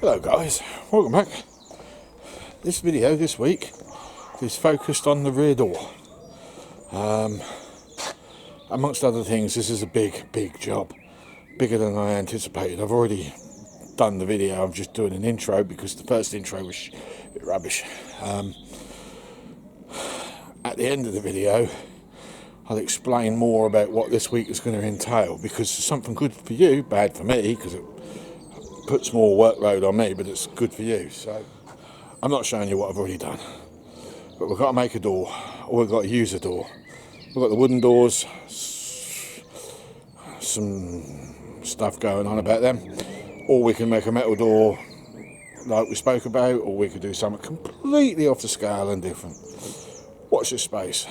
Hello guys, welcome back. This video this week is focused on the rear door. Amongst other things, this is a big job, bigger than I anticipated. I've already done the video, I'm just doing an intro because the first intro was a bit rubbish. At the end of the video I'll explain more about what this week is going to entail, because it's something good for you, bad for me because it puts more workload on me, but it's good for you. So I'm not showing you what I've already done, but we've got to make a door, or we've got to use a door. We've got the wooden doors, some stuff going on about them, or we can make a metal door like we spoke about, or we could do something completely off the scale and different. Watch this space.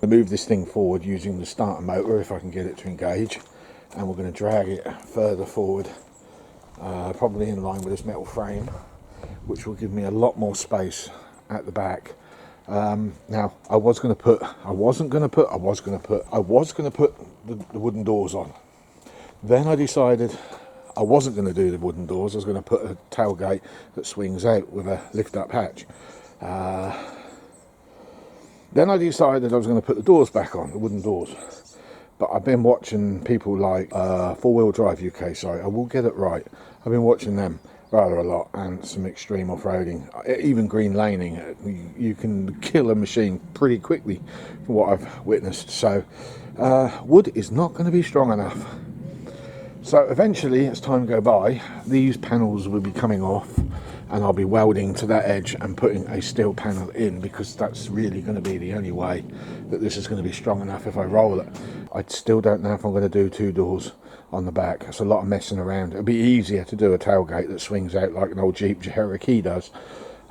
I move this thing forward using the starter motor if I can get it to engage, and we're going to drag it further forward, probably in line with this metal frame, which will give me a lot more space at the back. Now I was going to put the wooden doors on. Then I decided I wasn't going to do the wooden doors. I was going to put a tailgate that swings out with a lift up hatch. Then I decided I was going to put the doors back on, the wooden doors. But I've been watching people like 4-Wheel Drive UK, sorry, I will get it right. I've been watching them rather a lot, and some extreme off-roading, even green laning. You can kill a machine pretty quickly from what I've witnessed. So wood is not going to be strong enough. So eventually, as time go by, these panels will be coming off, and I'll be welding to that edge and putting a steel panel in, because that's really going to be the only way that this is going to be strong enough if I roll it. I still don't know if I'm going to do 2 doors on the back. It's a lot of messing around. It'd be easier to do a tailgate that swings out like an old Jeep Cherokee does,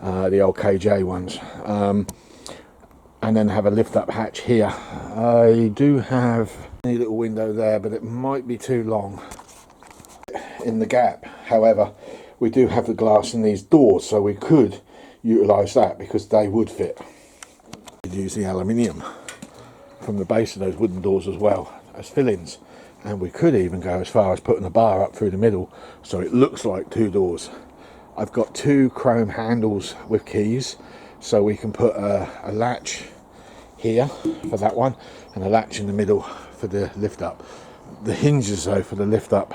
the old KJ ones, and then have a lift up hatch here. I do have a little window there, but it might be too long in the gap. However, we do have the glass in these doors, so we could utilise that because they would fit. We'd use the aluminium from the base of those wooden doors as well as fill-ins, and we could even go as far as putting a bar up through the middle so it looks like 2 doors. I've got 2 chrome handles with keys, so we can put a latch here for that one and a latch in the middle for the lift up. The hinges though for the lift up,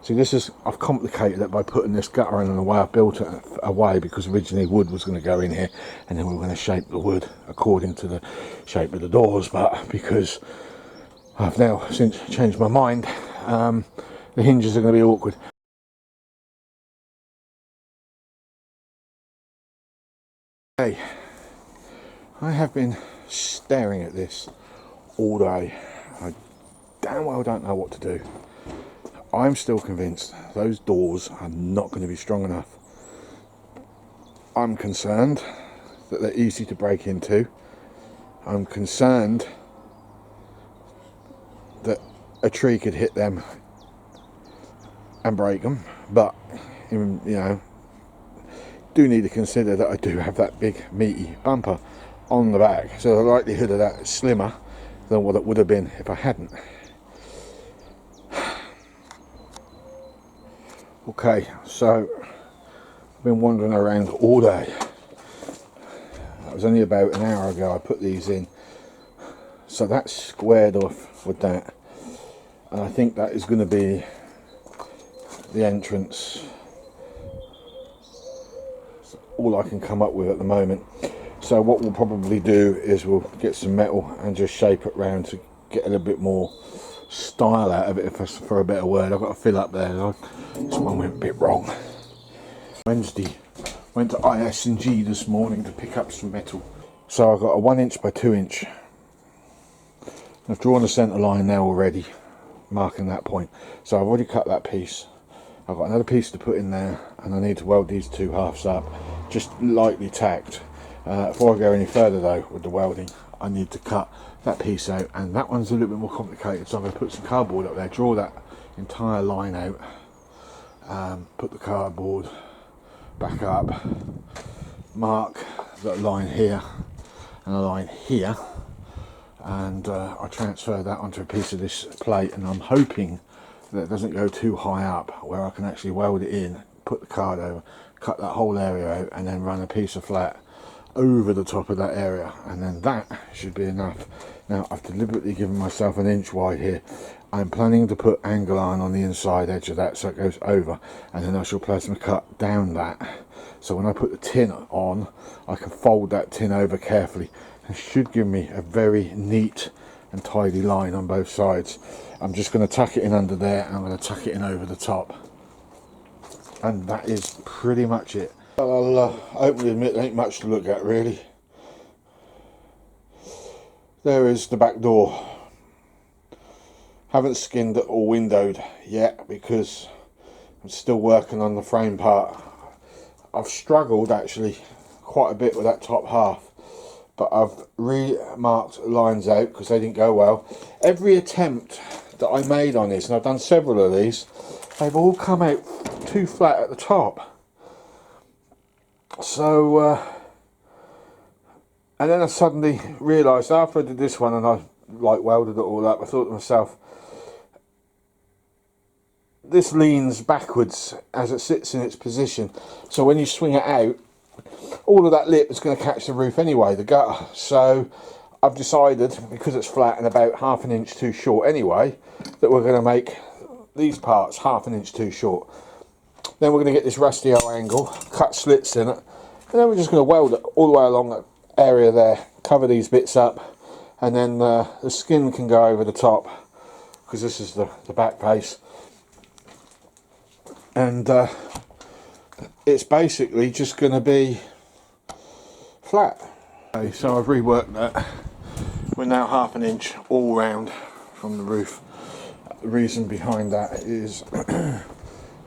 see, this is, I've complicated it by putting this gutter in, and the way I've built it away, because originally wood was going to go in here and then we were going to shape the wood according to the shape of the doors, but because I've now since changed my mind, the hinges are going to be awkward. Hey, I have been staring at this all day. I damn well don't know what to do. I'm still convinced those doors are not going to be strong enough. I'm concerned that they're easy to break into. I'm concerned that a tree could hit them and break them, but you know, do need to consider that I do have that big meaty bumper on the back, so the likelihood of that is slimmer than what it would have been if I hadn't. Okay, so I've been wandering around all day. That was only about an hour ago I put these in, so that's squared off with that, and I think that is going to be the entrance. That's all I can come up with at the moment. So what we'll probably do is we'll get some metal and just shape it round to get a little bit more style out of it, for a better word. I've got to fill up there. This one went a bit wrong. Wednesday, went to IS&G this morning to pick up some metal. So I've got a 1 inch by 2 inch. I've drawn a centre line now already, marking that point. So I've already cut that piece. I've got another piece to put in there, and I need to weld these 2 halves up, just lightly tacked. Before I go any further though with the welding, I need to cut that piece out, and that one's a little bit more complicated, so I'm going to put some cardboard up there, draw that entire line out, put the cardboard back up, mark that line here and a line here, and I transfer that onto a piece of this plate, and I'm hoping that it doesn't go too high up where I can actually weld it in put the card over, cut that whole area out, and then run a piece of flat over the top of that area, and then that should be enough. Now I've deliberately given myself an inch wide here. I'm planning to put angle iron on the inside edge of that so it goes over, and then I shall plasma cut down that, so when I put the tin on I can fold that tin over carefully. It should give me a very neat and tidy line on both sides. I'm just going to tuck it in under there, and I'm going to tuck it in over the top, and that is pretty much it. I'll openly admit there ain't much to look at really. There is the back door. Haven't skinned it or windowed yet because I'm still working on the frame part. I've struggled actually quite a bit with that top half, but I've remarked lines out because they didn't go well. Every attempt that I made on this, and I've done several of these, they've all come out too flat at the top. So and then I suddenly realised after I did this one and I like welded it all up, I thought to myself, this leans backwards as it sits in its position, so when you swing it out, all of that lip is going to catch the roof anyway, the gutter. So I've decided, because it's flat and about half an inch too short anyway, that we're going to make these parts half an inch too short. Then we're going to get this rusty old angle, cut slits in it, and then we're just going to weld it all the way along that area there, cover these bits up, and then the skin can go over the top because this is the back face. And it's basically just going to be flat. Okay, so I've reworked that. We're now half an inch all round from the roof. The reason behind that is,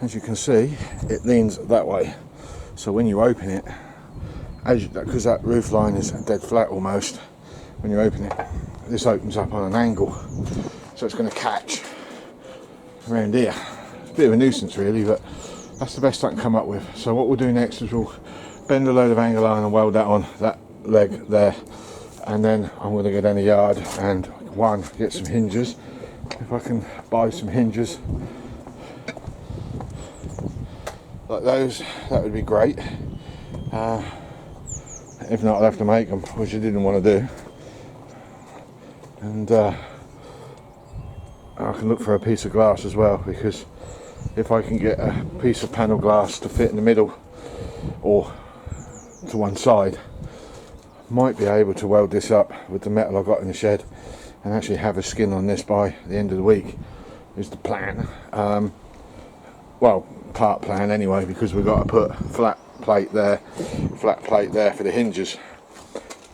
as you can see, it leans that way. So when you open it, because that roof line is dead flat almost, when you open it, this opens up on an angle. So it's going to catch around here. Bit of a nuisance really, but that's the best I can come up with. So what we'll do next is we'll bend a load of angle iron and weld that on that leg there, and then I'm going to go down the yard and get some hinges. If I can buy some hinges like those, that would be great. If not, I'll have to make them, which I didn't want to do. And I can look for a piece of glass as well, because if I can get a piece of panel glass to fit in the middle or to one side, might be able to weld this up with the metal I got in the shed and actually have a skin on this by the end of the week is the plan. Well, part plan anyway, because we've got to put flat plate there for the hinges,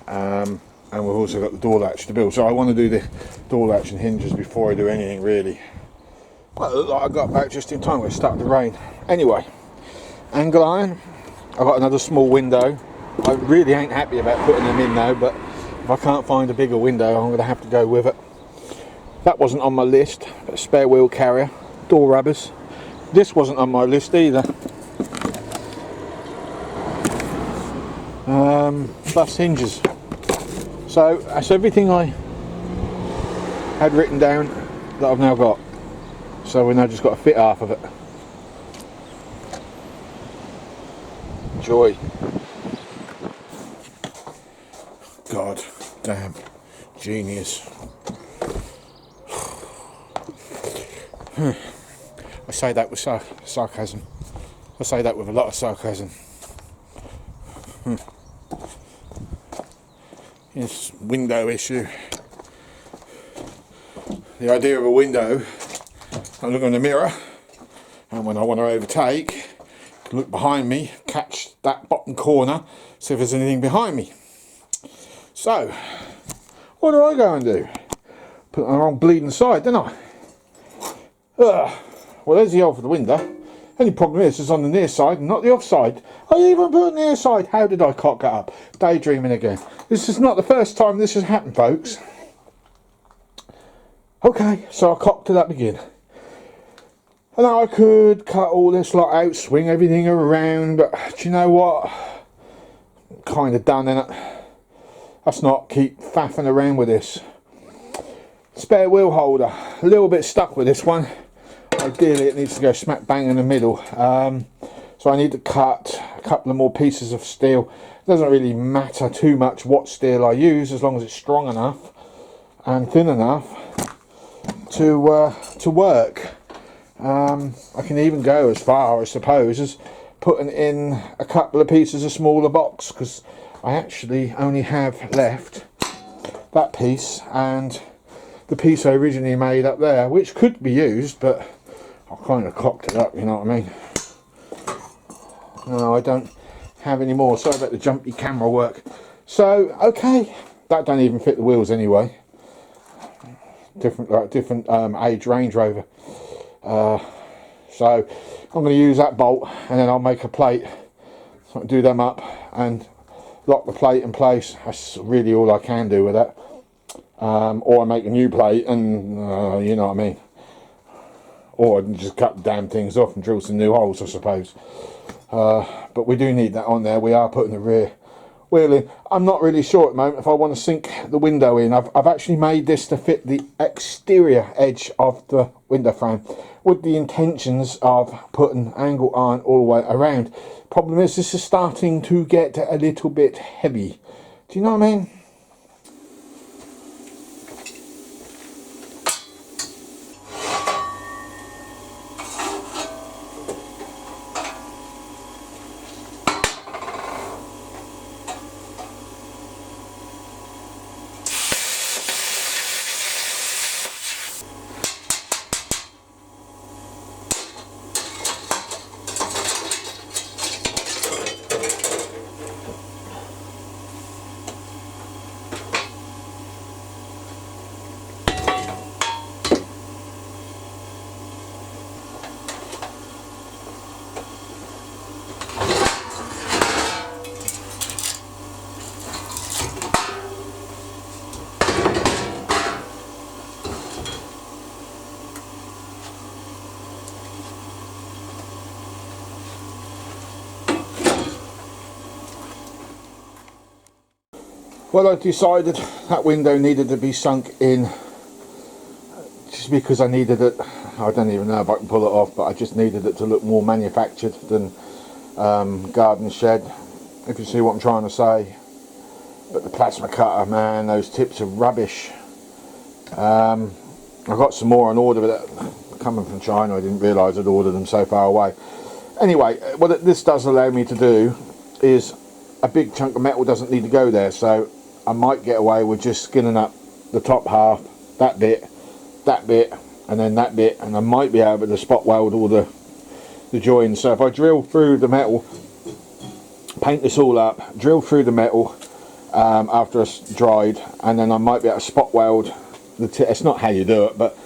and we've also got the door latch to build. So I want to do the door latch and hinges before I do anything really. Well, it looked like I got back just in time when it started to rain. Anyway, angle iron. I've got another small window. I really ain't happy about putting them in though, but if I can't find a bigger window, I'm going to have to go with it. That wasn't on my list, but a spare wheel carrier, door rubbers. This wasn't on my list either. Plus hinges. So that's everything I had written down that I've now got. So we've now just got to fit half of it. Joy. God damn. Genius. I say that with sarcasm. I say that with a lot of sarcasm. This window issue. The idea of a window, I look in the mirror, and when I want to overtake, look behind me, catch that bottom corner, see if there's anything behind me. So, what do I go and do? Put it on the wrong bleeding side, don't I? Well, there's the hole for the window. Only problem is it's on the near side and not the off side. I even put it near side. How did I cock that up? Daydreaming again. This is not the first time this has happened, folks. Okay, so I cocked it up again. And I could cut all this lot out, swing everything around, but do you know what? Kind of done, innit? Let's not keep faffing around with this. Spare wheel holder. A little bit stuck with this one. Ideally it needs to go smack bang in the middle. So I need to cut a couple of more pieces of steel. It doesn't really matter too much what steel I use, as long as it's strong enough and thin enough to work. I can even go as far, I suppose, as putting in a couple of pieces of smaller box, because I actually only have left that piece and the piece I originally made up there, which could be used, but I kind of cocked it up, you know what I mean. No, I don't have any more. Sorry about the jumpy camera work. So okay, that don't even fit the wheels anyway. Different age Range Rover. So I'm going to use that bolt, and then I'll make a plate. So I can do them up and lock the plate in place. That's really all I can do with that. Or I make a new plate, and you know what I mean. Or I can just cut the damn things off and drill some new holes, I suppose. But we do need that on there. We are putting the rear wheel in. I'm not really sure at the moment if I want to sink the window in. I've actually made this to fit the exterior edge of the window frame, with the intentions of putting angle iron all the way around. Problem is, this is starting to get a little bit heavy. Do you know what I mean? Well, I decided that window needed to be sunk in, just because I needed it. I don't even know if I can pull it off, but I just needed it to look more manufactured than garden shed, if you see what I'm trying to say. But the plasma cutter, man, those tips are rubbish. I got some more on order, but coming from China, I didn't realise I'd ordered them so far away. Anyway, what this does allow me to do is, a big chunk of metal doesn't need to go there, so I might get away with just skinning up the top half, that bit, and then that bit, and I might be able to spot weld all the joins. So if I drill through the metal, paint this all up, drill through the metal after it's dried, and then I might be able to spot weld the tip. It's not how you do it, but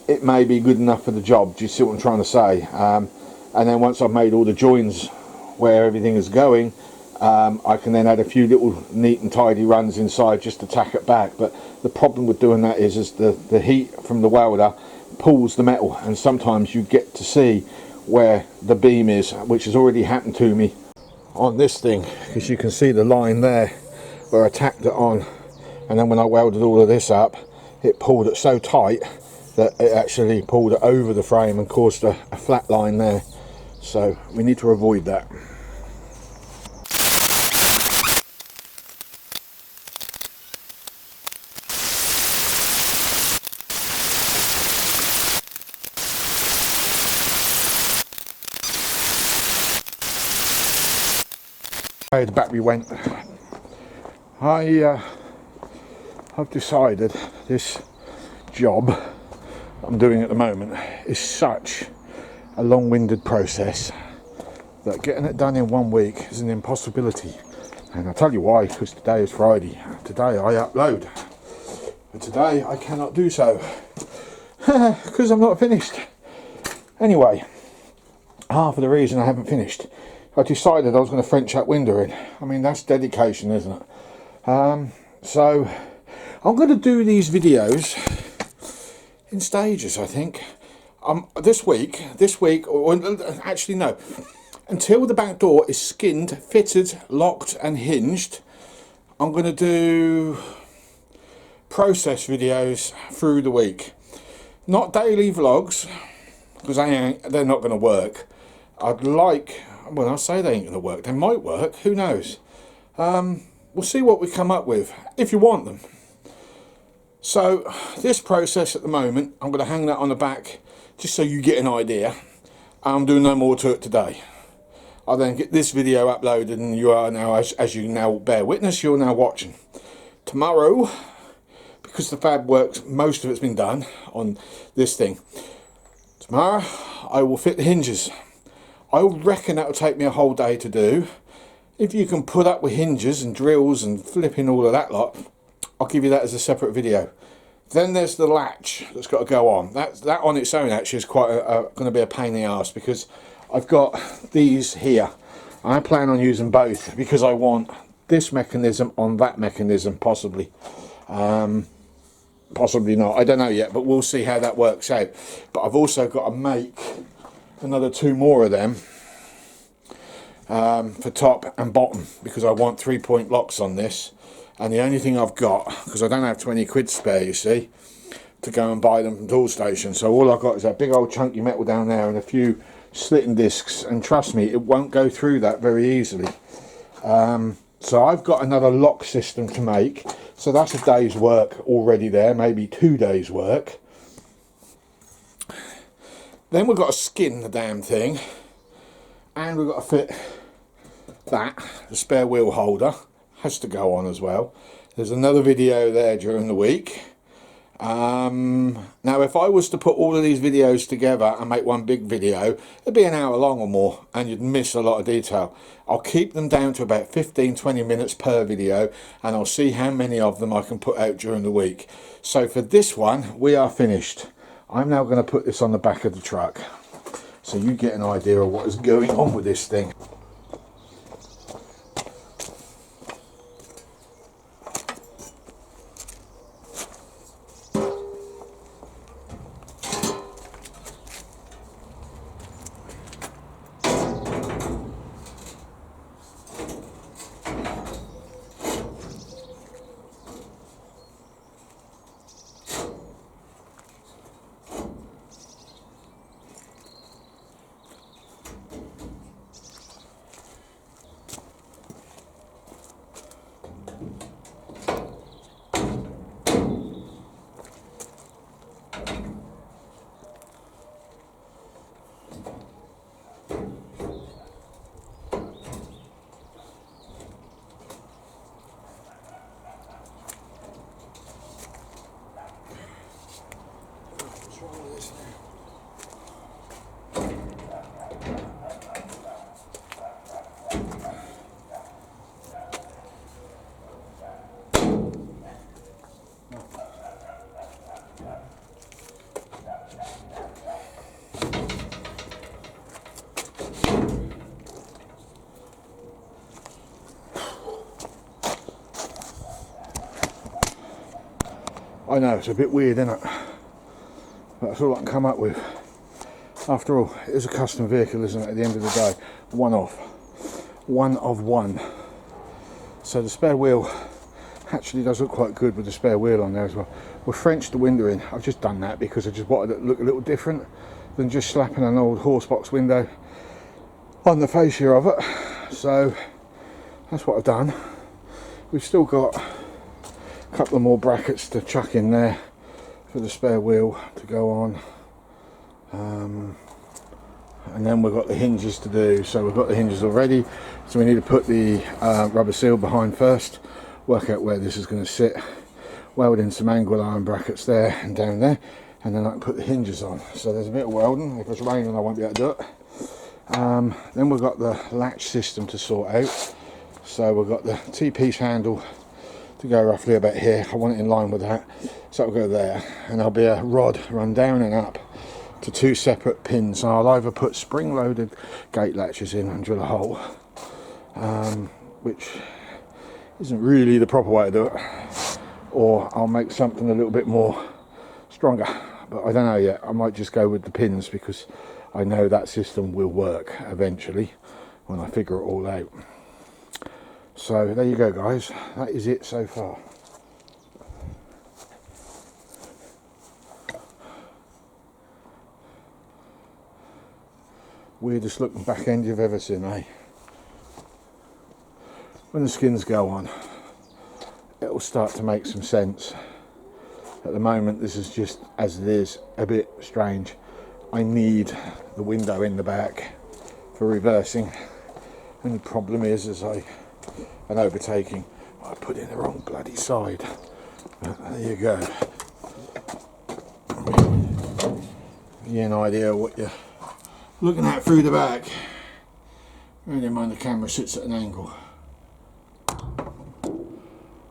it may be good enough for the job. Do you see what I'm trying to say? And then once I've made all the joins where everything is going, I can then add a few little neat and tidy runs inside just to tack it back. But the problem with doing that is the heat from the welder pulls the metal, and sometimes you get to see where the beam is, which has already happened to me on this thing, because you can see the line there where I tacked it on, and then when I welded all of this up, it pulled it so tight that it actually pulled it over the frame and caused a flat line there. So we need to avoid that. The battery went. I've decided this job I'm doing at the moment is such a long-winded process that getting it done in 1 week is an impossibility. And I'll tell you why, because today is Friday. Today I upload, but today I cannot do so because I'm not finished. Anyway, half of the reason I haven't finished, I decided I was going to French that window in. I mean, that's dedication, isn't it? So I'm going to do these videos in stages, I think. This week, or actually no, until the back door is skinned, fitted, locked and hinged, I'm going to do process videos through the week. Not daily vlogs, because they're not going to work. I'd like Well, I say they ain't going to work. They might work. Who knows? We'll see what we come up with, if you want them. So, this process at the moment, I'm going to hang that on the back, just so you get an idea. I'm doing no more to it today. I'll then get this video uploaded, and you are now, as you now bear witness, you're now watching. Tomorrow, because the fab works, most of it's been done on this thing. Tomorrow, I will fit the hinges. I reckon that will take me a whole day to do. If you can put up with hinges and drills and flipping all of that lot, I'll give you that as a separate video. Then there's the latch that's got to go on. That on its own actually is quite going to be a pain in the arse, because I've got these here. I plan on using both because I want this mechanism on that mechanism, possibly. Possibly not, I don't know yet, but we'll see how that works out. But I've also got to make another 2 more of them for top and bottom, because I want 3-point locks on this. And the only thing I've got, because I don't have 20 quid spare, you see, to go and buy them from Toolstation, so all I've got is that big old chunky metal down there and a few slitting discs, and trust me, it won't go through that very easily. So I've got another lock system to make, so that's a day's work already there, maybe 2 days work. Then we've got to skin the damn thing, and we've got to fit that, the spare wheel holder has to go on as well. There's another video there during the week. Now if I was to put all of these videos together and make one big video, it'd be an hour long or more, and you'd miss a lot of detail. I'll keep them down to about 15-20 minutes per video, and I'll see how many of them I can put out during the week. So for this one, we are finished. I'm now going to put this on the back of the truck, so you get an idea of what is going on with this thing. I know, it's a bit weird, isn't it? But that's all I can come up with. After all, it is a custom vehicle, isn't it, at the end of the day? One of one. So the spare wheel actually does look quite good with the spare wheel on there as well. We'll French the window in. I've just done that because I just wanted it to look a little different than just slapping an old horse box window on the fascia of it. So that's what I've done. We've still got a couple of more brackets to chuck in there for the spare wheel to go on, and then we've got the hinges to do. So we've got the hinges already, so we need to put the rubber seal behind first, work out where this is going to sit, weld in some angle iron brackets there and down there, and then I can put the hinges on. So there's a bit of welding. If it's raining I won't be able to do it. Then we've got the latch system to sort out. So we've got the T-piece handle to go roughly about here. I want it in line with that, so it'll go there, and there'll be a rod run down and up to 2 separate pins. And I'll either put spring-loaded gate latches in and drill a hole, which isn't really the proper way to do it, or I'll make something a little bit more stronger, but I don't know yet. I might just go with the pins because I know that system will work eventually when I figure it all out. So there you go, guys, that is it so far. Weirdest looking back end you've ever seen, eh? When the skins go on, it'll start to make some sense. At the moment, this is just as it is, a bit strange. I need the window in the back for reversing. And the problem is, an overtaking. I put in the wrong bloody side. There you go. Give you an idea what you're looking at through the back. Bearing in mind the camera sits at an angle.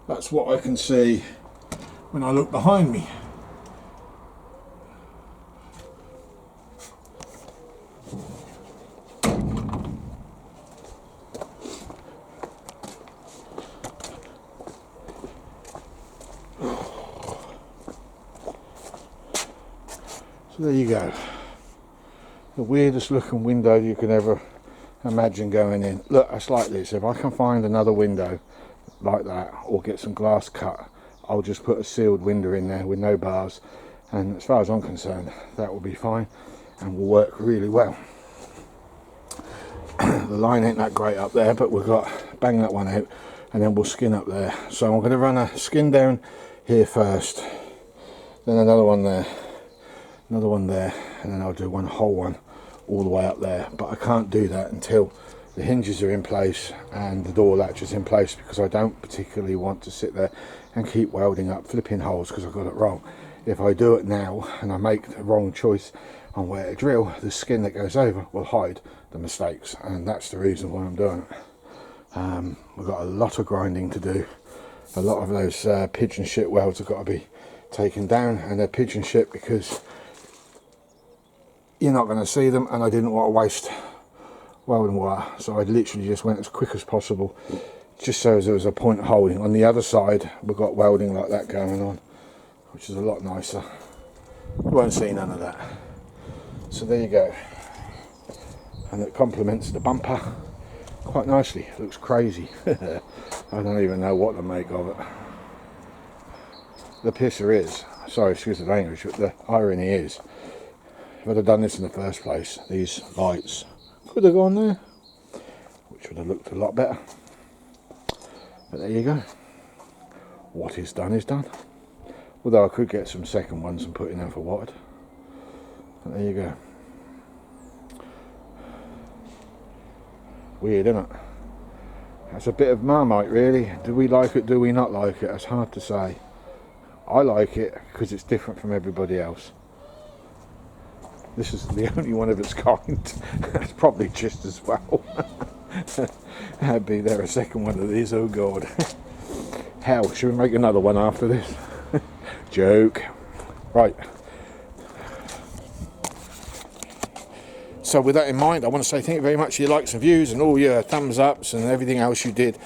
That's what I can see when I look behind me. So there you go. The weirdest looking window you can ever imagine going in. Look, it's like this. If I can find another window like that or get some glass cut, I'll just put a sealed window in there with no bars, and as far as I'm concerned, that will be fine and will work really well. The line ain't that great up there, but we've got bang that one out and then we'll skin up there. So I'm going to run a skin down here first, then another one there, another one there, and then I'll do one whole one all the way up there. But I can't do that until the hinges are in place and the door latch is in place, because I don't particularly want to sit there and keep welding up flipping holes because I got it wrong. If I do it now and I make the wrong choice on where to drill, the skin that goes over will hide the mistakes, and that's the reason why I'm doing it. We've got a lot of grinding to do. A lot of those pigeon shit welds have got to be taken down, and they're pigeon shit because you're not going to see them, and I didn't want to waste welding wire, so I literally just went as quick as possible, just so there was a point of holding. On the other side we've got welding like that going on, which is a lot nicer. You won't see none of that. So there you go, and it complements the bumper quite nicely. It looks crazy. I don't even know what to make of it. The pisser is, sorry, excuse the language, but the irony is, if I'd have done this in the first place, these lights could have gone there, which would have looked a lot better. But there you go. What is done is done. Although I could get some second ones and put in them for water. But there you go. Weird, isn't it? That's a bit of Marmite, really. Do we like it, do we not like it? It's hard to say. I like it because it's different from everybody else. This is the only one of its kind. That's probably just as well. I'd be there a second one of these, oh god. Hell, should we make another one after this? Joke. Right. So with that in mind, I want to say thank you very much for your likes and views and all your thumbs ups and everything else you did.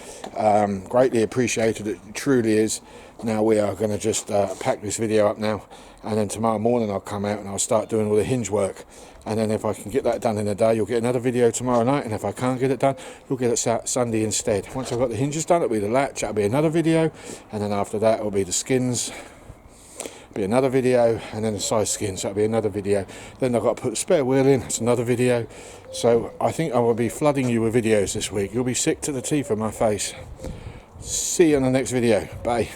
Greatly appreciated. It truly is. Now we are going to just pack this video up now, and then tomorrow morning I'll come out and I'll start doing all the hinge work, and then if I can get that done in a day, you'll get another video tomorrow night, and if I can't get it done, you'll get it Sunday instead. Once I've got the hinges done, it'll be the latch, that'll be another video, and then after that it'll be the skins, be another video, and then the side skins, that'll be another video. Then I've got to put the spare wheel in, that's another video. So I think I will be flooding you with videos this week. You'll be sick to the teeth of my face. See you on the next video. Bye.